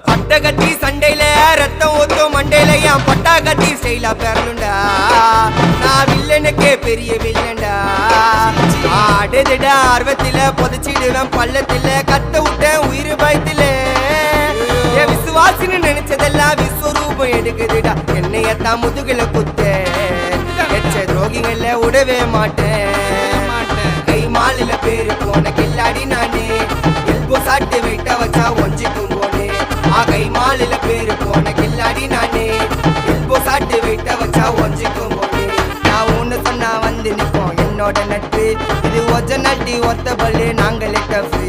பட்ட கட்டி சண்டையில ரத்தம் ஊத்தும் மண்டையில என் பட்டா கட்டி ஸ்டைலா பேரலுண்டா. நான் வில்லனுக்கே பெரிய வில்லன்டா. ஆடுதிட ஆர்வத்தில புதைச்சிடுவேன் பள்ளத்தில கத்த விட்டேன் உயிர் பயத்தில. என் விசுவாசின்னு நினைச்சதெல்லாம் விஸ்வரூபம் எடுக்குதுடா. என்னையத்தான் முதுகுல குத்த எச்ச துரோகிகள விடவே மாட்டேன். கை மாலில பேரு போன கில்லாடி நானே. எல்போ சாட்டு வெயிட்ட வச்சா ஒஞ்சிக்கும் போனே. கை மாலில பேரு போன கில்லாடி நானே. எல்போ சாட்டு வெயிட்ட வச்சா ஒஞ்சிக்கும் போனே. நான் ஒண்ணு சொன்னா வந்து நிப்போம் என்னோட நட்பு. இது ஒஜ நட்டி ஒத்த பல்லு நாங்களே டஃபு.